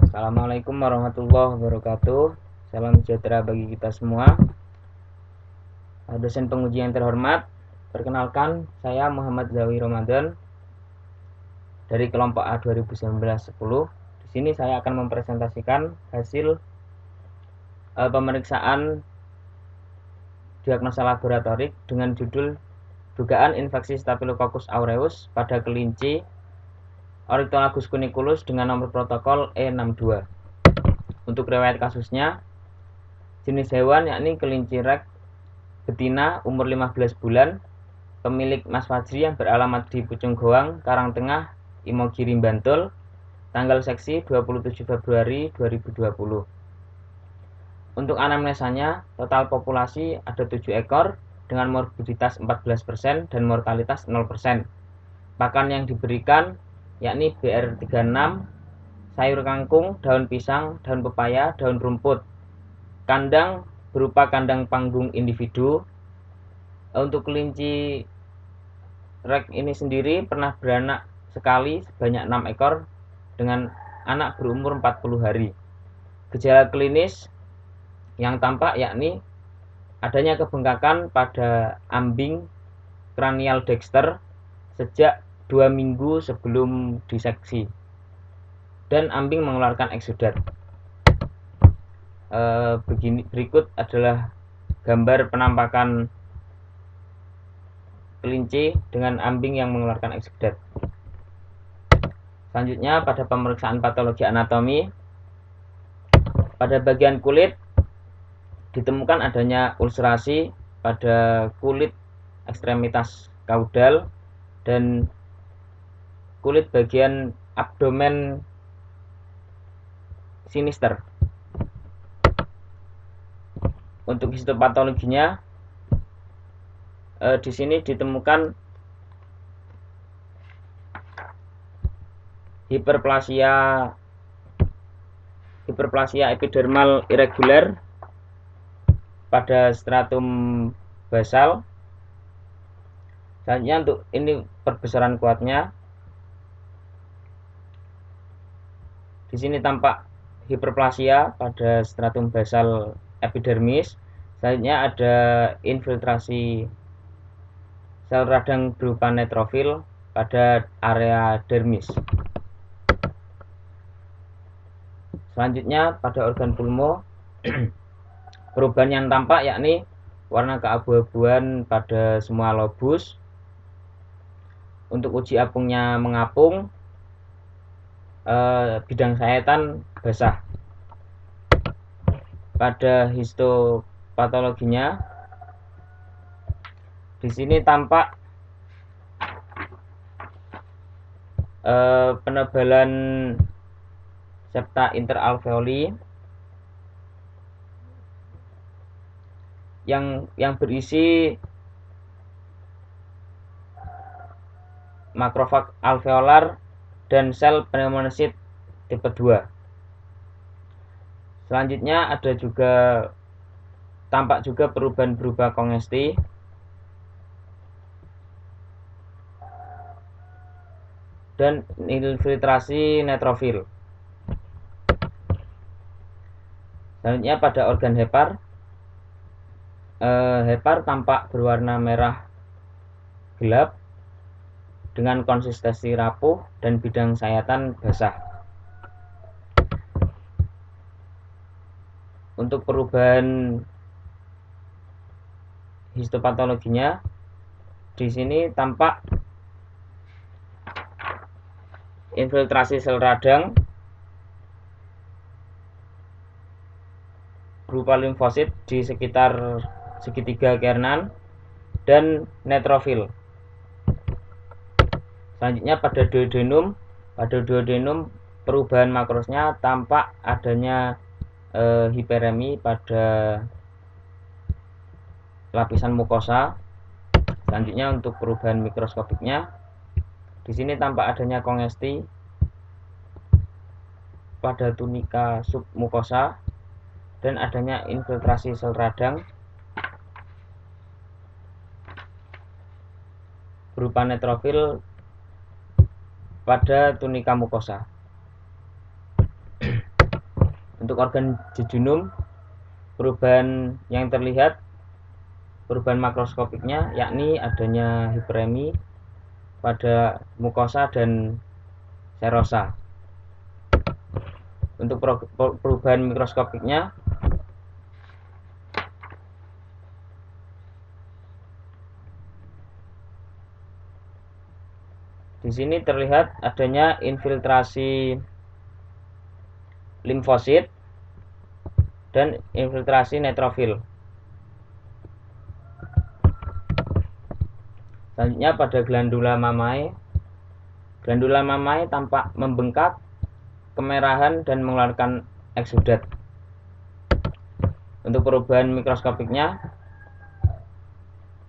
Assalamualaikum warahmatullahi wabarakatuh. Salam sejahtera bagi kita semua. Dosen penguji yang terhormat, perkenalkan saya Muhammad Zawi Ramadan dari kelompok A 2019-10. Di sini saya akan mempresentasikan hasil pemeriksaan diagnosa laboratorik dengan judul dugaan infeksi Staphylococcus aureus pada kelinci Ornitholagus cuniculus dengan nomor protokol E62. Untuk riwayat kasusnya, jenis hewan yakni kelinci rek betina umur 15 bulan, pemilik Mas Fajri yang beralamat di Pucung Goang, Karangtengah, Imogiri, Bantul, tanggal seksi 27 Februari 2020. Untuk anamnesanya, total populasi ada 7 ekor dengan morbiditas 14% dan mortalitas 0%. Pakan yang diberikan yakni BR36, sayur kangkung, daun pisang, daun pepaya, daun rumput. Kandang berupa kandang panggung individu. Untuk kelinci rek ini sendiri pernah beranak sekali sebanyak 6 ekor dengan anak berumur 40 hari. Gejala klinis yang tampak yakni adanya kebengkakan pada ambing kranial dexter sejak 2 minggu sebelum diseksi dan ambing mengeluarkan eksudat. Berikut adalah gambar penampakan kelinci dengan ambing yang mengeluarkan eksudat. Selanjutnya pada pemeriksaan patologi anatomi, pada bagian kulit ditemukan adanya ulcerasi pada kulit ekstremitas kaudal dan kulit bagian abdomen sinister. Untuk histopatologinya, di sini ditemukan hiperplasia epidermal irregular pada stratum basal. Selanjutnya untuk ini perbesaran kuatnya. Di sini tampak hiperplasia pada stratum basal epidermis. Selanjutnya ada infiltrasi sel radang berupa neutrofil pada area dermis. Selanjutnya pada organ pulmo, perubahan yang tampak yakni warna keabu-abuan pada semua lobus. Untuk uji apungnya mengapung, bidang sayatan basah. Pada histopatologinya, di sini tampak penebalan septa interalveoli yang berisi makrofag alveolar dan sel pneumonosit tipe 2. Selanjutnya ada juga tampak juga perubahan berupa kongesti dan infiltrasi neutrofil. Selanjutnya pada organ hepar, hepar tampak berwarna merah gelap dengan konsistensi rapuh dan bidang sayatan basah. Untuk perubahan histopatologinya, di sini tampak infiltrasi sel radang berupa limfosit di sekitar segitiga Kernan dan neutrofil. Selanjutnya pada duodenum, perubahan makrosnya tampak adanya hiperemi pada lapisan mukosa. Selanjutnya untuk perubahan mikroskopiknya, di sini tampak adanya kongesti pada tunika submukosa dan adanya infiltrasi sel radang berupa neutrofil pada tunika mukosa. Untuk organ jejunum, perubahan yang terlihat, perubahan makroskopiknya yakni adanya hiperemi pada mukosa dan serosa. Untuk perubahan mikroskopiknya, di sini terlihat adanya infiltrasi limfosit dan infiltrasi neutrofil. Selanjutnya pada glandula mamae. Glandula mamae tampak membengkak, kemerahan dan mengeluarkan eksudat. Untuk perubahan mikroskopiknya,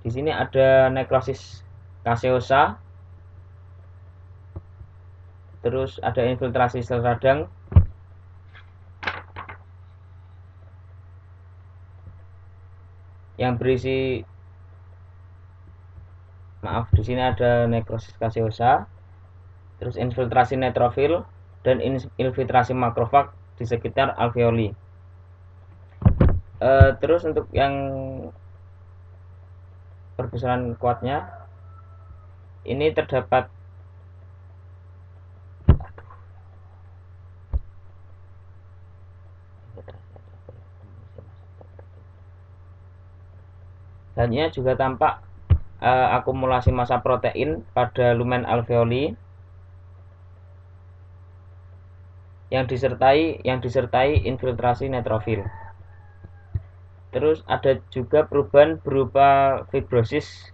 di sini ada nekrosis caseosa, terus ada infiltrasi sel radang, yang berisi, di sini ada nekrosis caseosa, terus infiltrasi neutrofil dan infiltrasi makrofag di sekitar alveoli. Terus untuk yang perbesaran kuatnya, ini terdapat selanjutnya juga tampak akumulasi massa protein pada lumen alveoli yang disertai infiltrasi neutrofil. Terus ada juga perubahan berupa fibrosis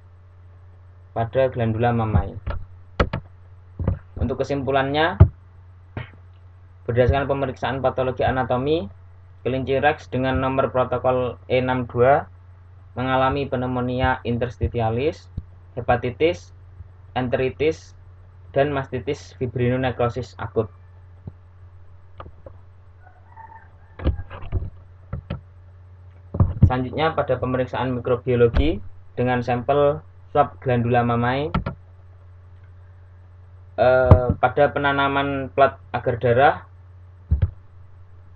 pada glandula mamae. Untuk kesimpulannya, berdasarkan pemeriksaan patologi anatomi, kelinci Rex dengan nomor protokol E62 mengalami pneumonia interstitialis, hepatitis, enteritis, dan mastitis fibrinonekrosis akut. Selanjutnya pada pemeriksaan mikrobiologi dengan sampel swab glandula mamae, pada penanaman plat agar darah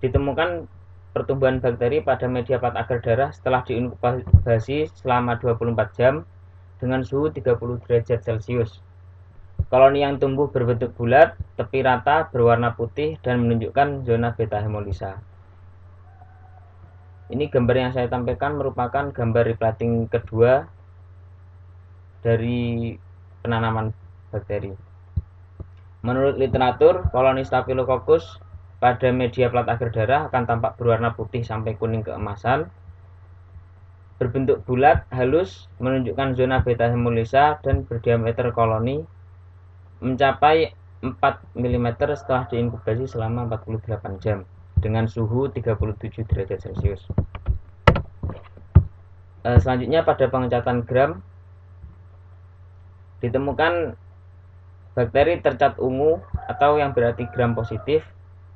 ditemukan pertumbuhan bakteri pada media plat agar darah setelah diinkubasi selama 24 jam dengan suhu 30 derajat Celcius. Koloni yang tumbuh berbentuk bulat, tepi rata, berwarna putih, dan menunjukkan zona beta hemolisa. Ini gambar yang saya tampilkan merupakan gambar replating kedua dari penanaman bakteri. Menurut literatur, koloni Staphylococcus pada media plat agar darah akan tampak berwarna putih sampai kuning keemasan, berbentuk bulat, halus, menunjukkan zona beta hemolisa, dan berdiameter koloni mencapai 4 mm setelah diinkubasi selama 48 jam dengan suhu 37 derajat Celcius. Selanjutnya pada pengecatan gram ditemukan bakteri tercat ungu atau yang berarti gram positif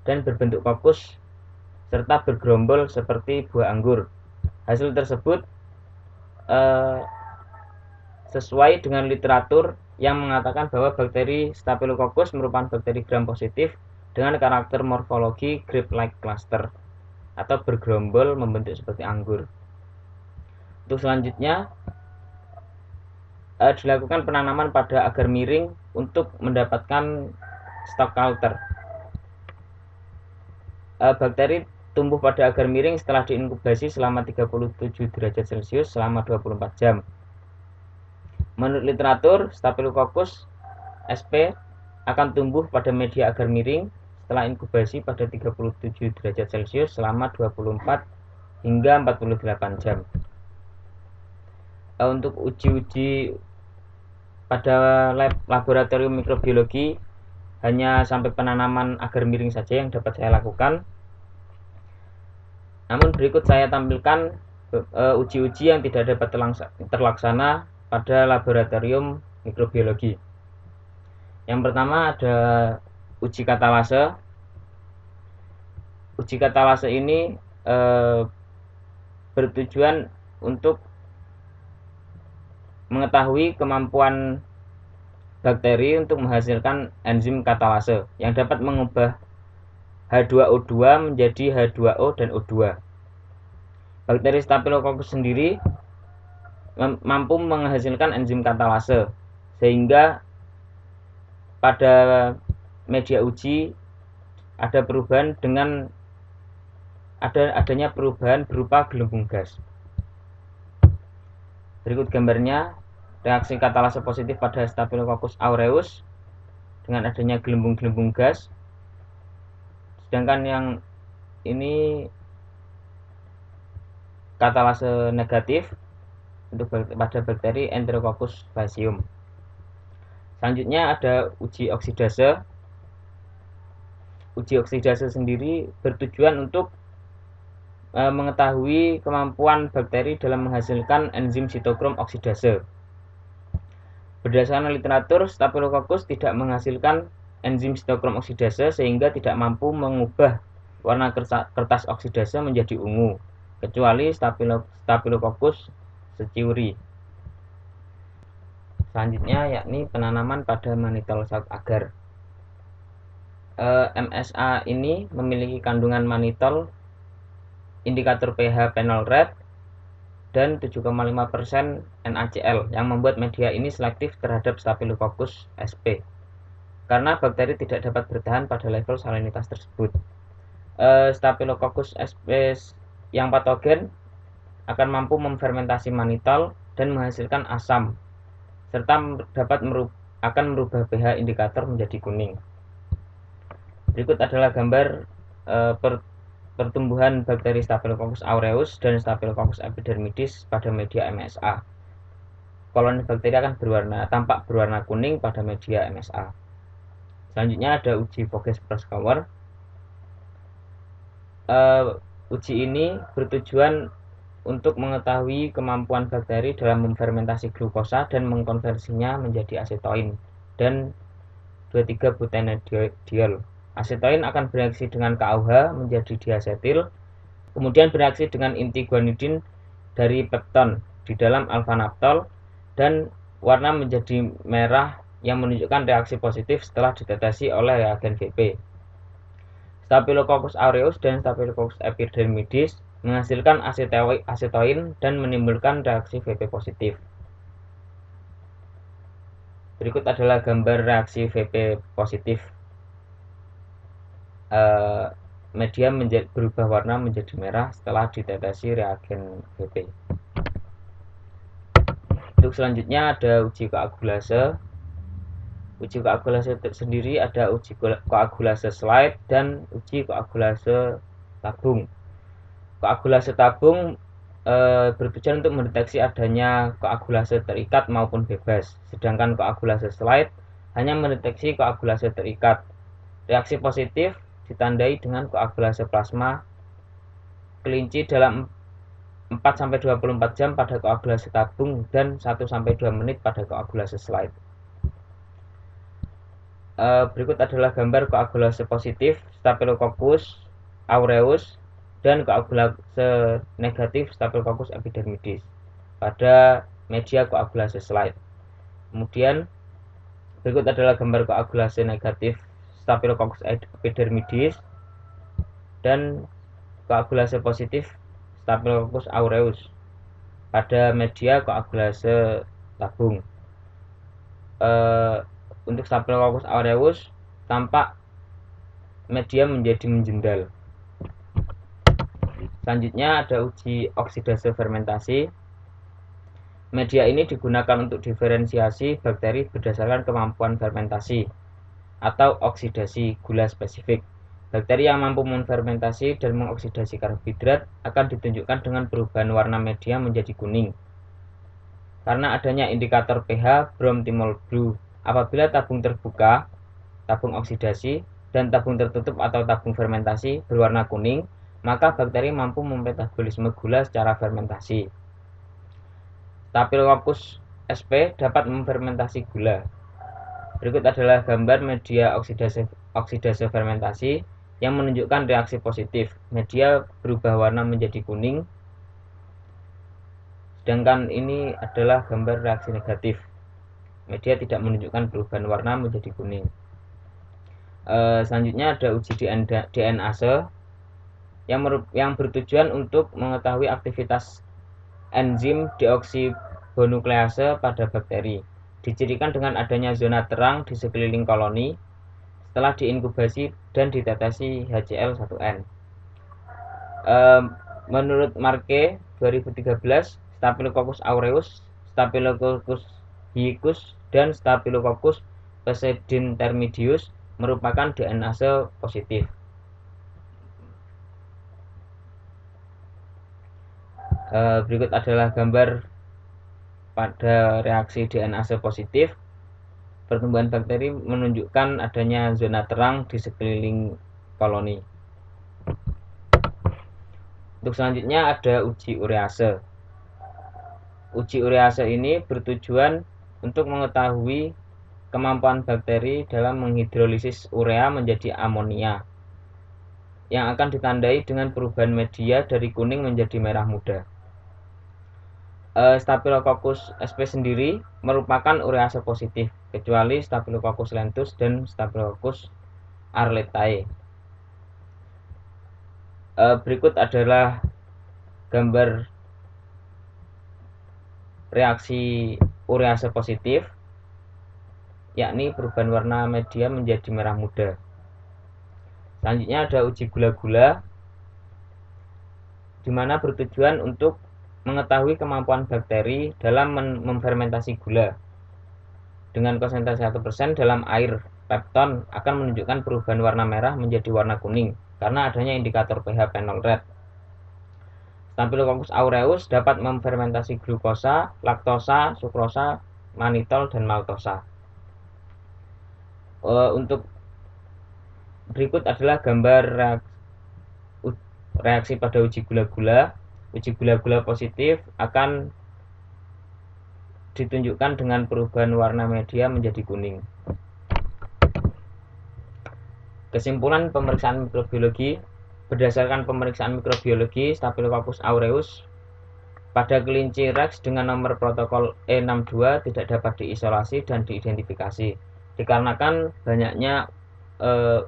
dan berbentuk kokus serta bergerombol seperti buah anggur. Hasil tersebut sesuai dengan literatur yang mengatakan bahwa bakteri Staphylococcus merupakan bakteri gram positif dengan karakter morfologi grape-like cluster atau bergerombol membentuk seperti anggur. Untuk selanjutnya dilakukan penanaman pada agar miring untuk mendapatkan stock culture. Bakteri tumbuh pada agar miring setelah diinkubasi selama 37 derajat Celcius selama 24 jam. Menurut literatur, Staphylococcus sp akan tumbuh pada media agar miring setelah inkubasi pada 37 derajat Celcius selama 24 hingga 48 jam. Untuk uji-uji pada laboratorium mikrobiologi hanya sampai penanaman agar miring saja yang dapat saya lakukan. Namun berikut saya tampilkan uji-uji yang tidak dapat terlaksana pada laboratorium mikrobiologi. Yang pertama ada uji katalase. Uji katalase ini bertujuan untuk mengetahui kemampuan bakteri untuk menghasilkan enzim katalase yang dapat mengubah H2O2 menjadi H2O dan O2. Bakteri Staphylococcus sendiri mampu menghasilkan enzim katalase, sehingga pada media uji ada perubahan dengan adanya perubahan berupa gelembung gas. Berikut gambarnya reaksi katalase positif pada Staphylococcus aureus dengan adanya gelembung-gelembung gas. Sedangkan yang ini katalase negatif untuk pada bakteri Enterococcus faecium. Selanjutnya ada uji oksidase. Uji oksidase sendiri bertujuan untuk mengetahui kemampuan bakteri dalam menghasilkan enzim sitokrom oksidase. Berdasarkan literatur, Staphylococcus tidak menghasilkan enzim sitokrom oksidase sehingga tidak mampu mengubah warna kertas oksidase menjadi ungu, kecuali Staphylococcus cerevisiae. Selanjutnya yakni penanaman pada mannitol saut agar. MSA ini memiliki kandungan mannitol, indikator pH phenol red, dan 7,5% NaCl yang membuat media ini selektif terhadap Staphylococcus sp. Karena bakteri tidak dapat bertahan pada level salinitas tersebut. Staphylococcus sp yang patogen akan mampu memfermentasi mannitol dan menghasilkan asam, serta akan merubah pH indikator menjadi kuning. Berikut adalah gambar pertumbuhan bakteri Staphylococcus aureus dan Staphylococcus epidermidis pada media MSA. Koloni bakteri akan tampak berwarna kuning pada media MSA. Selanjutnya ada uji Voges-Proskauer. Uji ini bertujuan untuk mengetahui kemampuan bakteri dalam memfermentasi glukosa dan mengkonversinya menjadi asetoin dan 2,3-butanediol. Asetoin akan bereaksi dengan KOH menjadi diasetil, kemudian bereaksi dengan inti guanidin dari pepton di dalam alpha-naptol, dan warna menjadi merah yang menunjukkan reaksi positif setelah ditetesi oleh reagen VP. Staphylococcus aureus dan Staphylococcus epidermidis menghasilkan asetoin dan menimbulkan reaksi VP positif. Berikut adalah gambar reaksi VP positif. Media berubah warna menjadi merah setelah ditetesi reagen VP. Untuk selanjutnya ada uji koagulase. Uji koagulase sendiri ada uji koagulase slide dan uji koagulase tabung. Koagulase tabung bertujuan untuk mendeteksi adanya koagulase terikat maupun bebas, sedangkan koagulase slide hanya mendeteksi koagulase terikat. Reaksi positif ditandai dengan koagulase plasma kelinci dalam 4-24 jam pada koagulase tabung dan 1-2 menit pada koagulase slide. Berikut adalah gambar koagulase positif Staphylococcus aureus dan koagulase negatif Staphylococcus epidermidis pada media koagulase slide. Kemudian berikut adalah gambar koagulase negatif Staphylococcus epidermidis dan koagulase positif Staphylococcus aureus pada media koagulase tabung. Untuk Staphylococcus aureus tampak media menjadi menjendal. Selanjutnya ada uji oksidase fermentasi. Media ini digunakan untuk diferensiasi bakteri berdasarkan kemampuan fermentasi atau oksidasi gula spesifik. Bakteri yang mampu menfermentasi dan mengoksidasi karbohidrat akan ditunjukkan dengan perubahan warna media menjadi kuning karena adanya indikator pH Brome-Thymol Blue. Apabila tabung terbuka, tabung oksidasi, dan tabung tertutup atau tabung fermentasi berwarna kuning, maka bakteri mampu memetabolisme gula secara fermentasi. Staphylococcus sp dapat memfermentasi gula. Berikut adalah gambar media oksidase fermentasi yang menunjukkan reaksi positif. Media berubah warna menjadi kuning, sedangkan ini adalah gambar reaksi negatif. Media tidak menunjukkan perubahan warna menjadi kuning. Selanjutnya ada uji DNase yang bertujuan untuk mengetahui aktivitas enzim deoksiribonuklease pada bakteri. Dicirikan dengan adanya zona terang di sekeliling koloni setelah diinkubasi dan ditetesi HCl1N. Menurut Marke 2013, Staphylococcus aureus, Staphylococcus hiccus, dan Staphylococcus pseudointermedius merupakan DNase positif. Berikut adalah gambar pada reaksi DNase positif. Pertumbuhan bakteri menunjukkan adanya zona terang di sekeliling koloni. Untuk selanjutnya ada uji urease. Uji urease ini bertujuan untuk mengetahui kemampuan bakteri dalam menghidrolisis urea menjadi amonia yang akan ditandai dengan perubahan media dari kuning menjadi merah muda. Staphylococcus sp sendiri merupakan urease positif, kecuali Staphylococcus lentus dan Staphylococcus arletae. Berikut adalah gambar reaksi urease positif, yakni perubahan warna media menjadi merah muda. Selanjutnya ada uji gula-gula, di mana bertujuan untuk mengetahui kemampuan bakteri dalam memfermentasi gula. Dengan konsentrasi 1% dalam air pepton akan menunjukkan perubahan warna merah menjadi warna kuning karena adanya indikator pH phenol red. Staphylococcus aureus dapat memfermentasi glukosa, laktosa, sukrosa, manitol, dan maltosa. Untuk berikut adalah gambar reaksi pada uji gula-gula. Uji gula-gula positif akan ditunjukkan dengan perubahan warna media menjadi kuning. Kesimpulan pemeriksaan mikrobiologi. Berdasarkan pemeriksaan mikrobiologi Staphylococcus aureus pada kelinci Rex dengan nomor protokol E62 tidak dapat diisolasi dan diidentifikasi dikarenakan banyaknya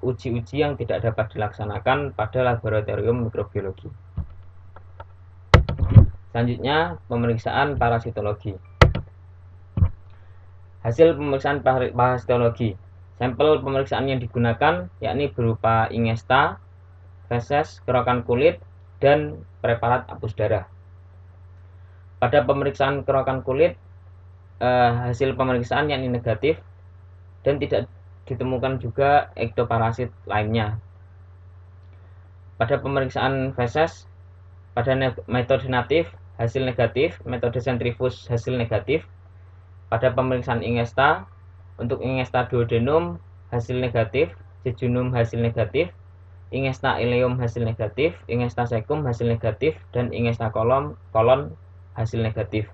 uji-uji yang tidak dapat dilaksanakan pada laboratorium mikrobiologi. Selanjutnya, pemeriksaan parasitologi. Hasil pemeriksaan parasitologi. Sampel pemeriksaan yang digunakan yakni berupa ingesta, feses, kerokan kulit, dan preparat hapus darah. Pada pemeriksaan kerokan kulit, hasil pemeriksaan yakni negatif dan tidak ditemukan juga ektoparasit lainnya. Pada pemeriksaan feses, pada metode natif hasil negatif, metode sentrifuge hasil negatif. Pada pemeriksaan ingesta, untuk ingesta duodenum hasil negatif, jejunum hasil negatif, ingesta ileum hasil negatif, ingesta cecum hasil negatif, dan ingesta kolon hasil negatif.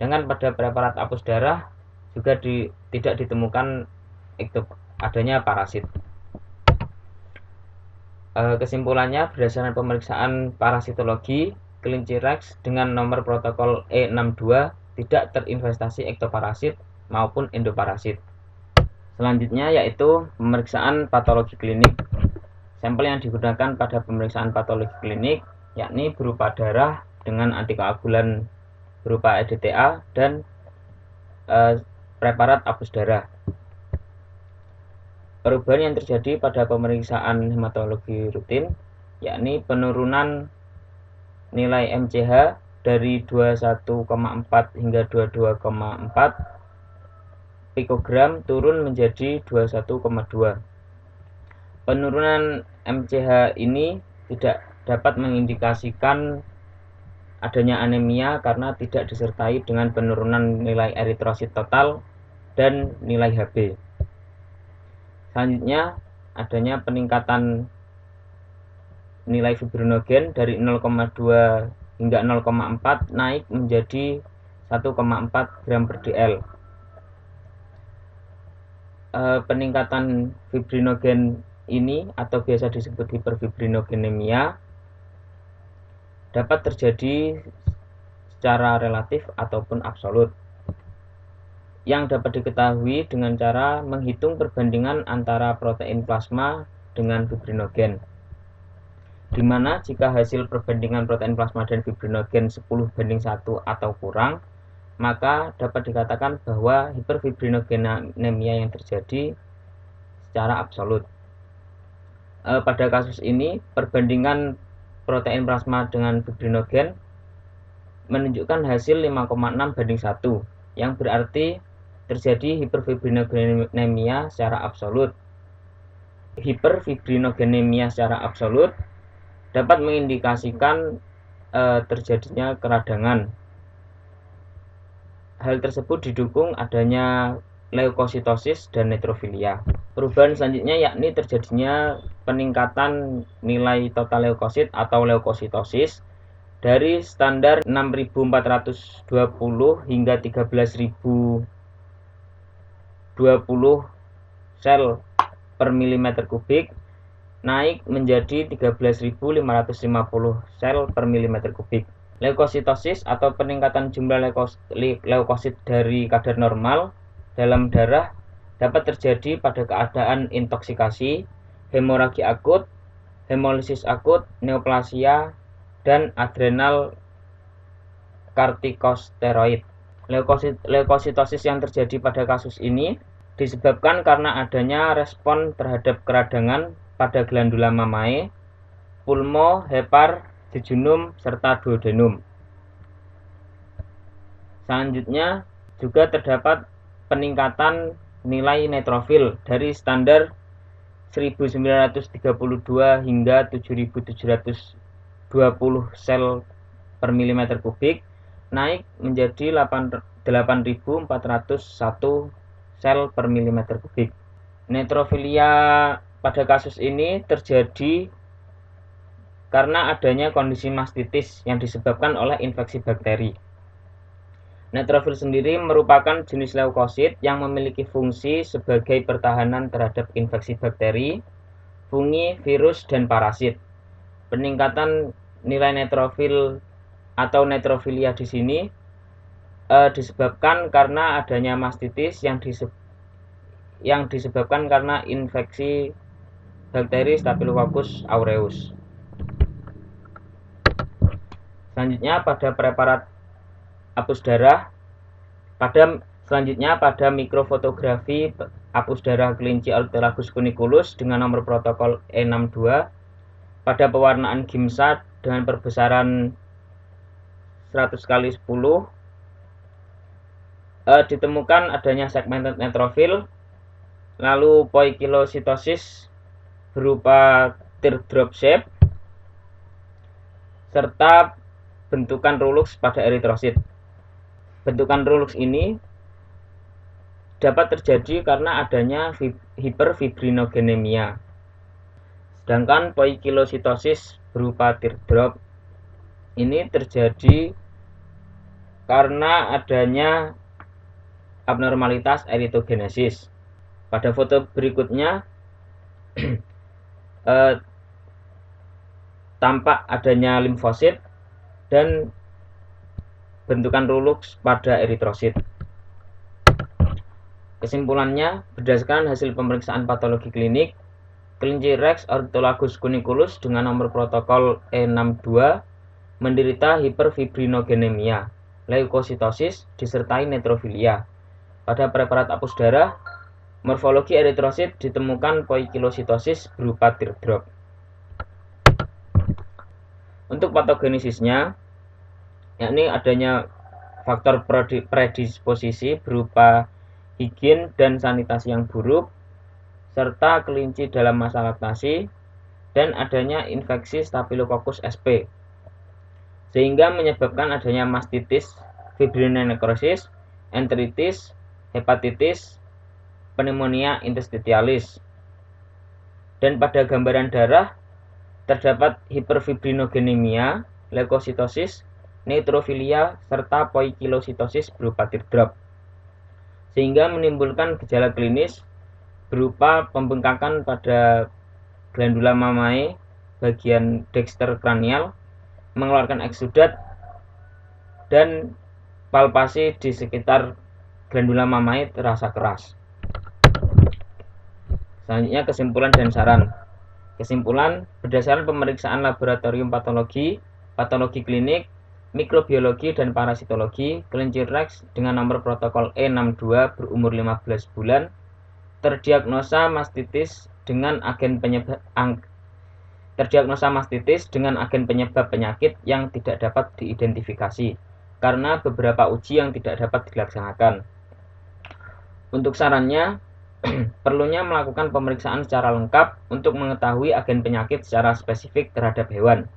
Dengan pada preparat hapus darah juga tidak ditemukan adanya parasit. Kesimpulannya, berdasarkan pemeriksaan parasitologi, kelinci Rex dengan nomor protokol E62 tidak terinvestasi ektoparasit maupun endoparasit. Selanjutnya yaitu pemeriksaan patologi klinik. Sampel yang digunakan pada pemeriksaan patologi klinik yakni berupa darah dengan antikoagulan berupa EDTA dan preparat hapus darah. Perubahan yang terjadi pada pemeriksaan hematologi rutin yakni penurunan nilai MCH dari 21,4 hingga 22,4 pikogram turun menjadi 21,2. Penurunan MCH ini tidak dapat mengindikasikan adanya anemia karena tidak disertai dengan penurunan nilai eritrosit total dan nilai Hb. Selanjutnya, adanya peningkatan nilai fibrinogen dari 0,2 hingga 0,4 naik menjadi 1,4 gram per dl. Peningkatan fibrinogen ini atau biasa disebut hiperfibrinogenemia dapat terjadi secara relatif ataupun absolut. yang dapat diketahui dengan cara menghitung perbandingan antara protein plasma dengan fibrinogen, di mana jika hasil perbandingan protein plasma dan fibrinogen 10:1 atau kurang, maka dapat dikatakan bahwa hiperfibrinogenemia yang terjadi secara absolut. Pada kasus ini, perbandingan protein plasma dengan fibrinogen menunjukkan hasil 5,6:1, yang berarti terjadi hiperfibrinogenemia secara absolut. Hiperfibrinogenemia secara absolut dapat mengindikasikan terjadinya keradangan. Hal tersebut didukung adanya leukositosis dan neutrofilia. Perubahan selanjutnya yakni terjadinya peningkatan nilai total leukosit atau leukositosis dari standar 6.420 hingga 13.020 sel per milimeter kubik naik menjadi 13.550 sel per milimeter kubik. Leukositosis atau peningkatan jumlah leukosit dari kadar normal dalam darah dapat terjadi pada keadaan intoksikasi, hemoragi akut, hemolisis akut, neoplasia, dan adrenal kortikosteroid. Leukositosis yang terjadi pada kasus ini disebabkan karena adanya respon terhadap keradangan pada glandula mamae, pulmo, hepar, jejunum, serta duodenum. Selanjutnya juga terdapat peningkatan nilai neutrofil dari standar 1932 hingga 7720 sel per milimeter kubik naik menjadi 8401 sel per milimeter kubik. Neutrofilia pada kasus ini terjadi karena adanya kondisi mastitis yang disebabkan oleh infeksi bakteri. Neutrofil sendiri merupakan jenis leukosit yang memiliki fungsi sebagai pertahanan terhadap infeksi bakteri, fungi, virus, dan parasit. Peningkatan nilai neutrofil atau neutrofilia di sini disebabkan karena adanya mastitis yang disebabkan karena infeksi bakteri Staphylococcus aureus. Selanjutnya pada preparat hapus darah, pada mikrofotografi hapus darah kelinci Ornithologus cuniculus dengan nomor protokol E62 pada pewarnaan GIMSA dengan perbesaran 100x10 ditemukan adanya segmented neutrophil, lalu poikilositosis berupa teardrop shape, serta bentukan rulux pada eritrosit. Bentukan rulux ini dapat terjadi karena adanya hiperfibrinogenemia. Sedangkan poikilositosis berupa teardrop ini terjadi karena adanya abnormalitas eritogenesis. Pada foto berikutnya tampak adanya limfosit dan bentukan rulux pada eritrosit. Kesimpulannya, berdasarkan hasil pemeriksaan patologi klinik, kelinci Rex Ornithologus cuniculus dengan nomor protokol E62 menderita hiperfibrinogenemia, leukositosis, disertai neutrofilia. Pada preparat hapus darah, morfologi eritrosit ditemukan poikilositosis berupa teardrop. Untuk patogenesisnya, yakni adanya faktor predisposisi berupa higien dan sanitasi yang buruk, serta kelinci dalam masa laktasi, dan adanya infeksi Staphylococcus sp, sehingga menyebabkan adanya mastitis, fibrinonekrosis, enteritis, hepatitis, pneumonia interstitialis. Dan pada gambaran darah terdapat hiperfibrinogenemia, leukositosis, neutrofilia, serta poikilositosis berupa teardrop, sehingga menimbulkan gejala klinis berupa pembengkakan pada glandula mamae bagian dexter kranial, mengeluarkan eksudat, dan palpasi di sekitar glandula mamae terasa keras. Selanjutnya kesimpulan dan saran. Kesimpulan, berdasarkan pemeriksaan laboratorium patologi, patologi klinik, mikrobiologi dan parasitologi, kelinci Rex dengan nomor protokol E62 berumur 15 bulan terdiagnosa mastitis dengan agen penyebab penyakit yang tidak dapat diidentifikasi karena beberapa uji yang tidak dapat dilaksanakan. Untuk sarannya, perlunya melakukan pemeriksaan secara lengkap untuk mengetahui agen penyakit secara spesifik terhadap hewan.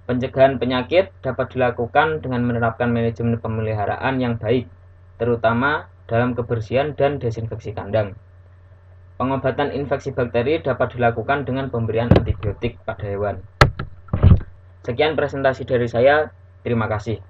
Pencegahan penyakit dapat dilakukan dengan menerapkan manajemen pemeliharaan yang baik, terutama dalam kebersihan dan desinfeksi kandang. Pengobatan infeksi bakteri dapat dilakukan dengan pemberian antibiotik pada hewan. Sekian presentasi dari saya. Terima kasih.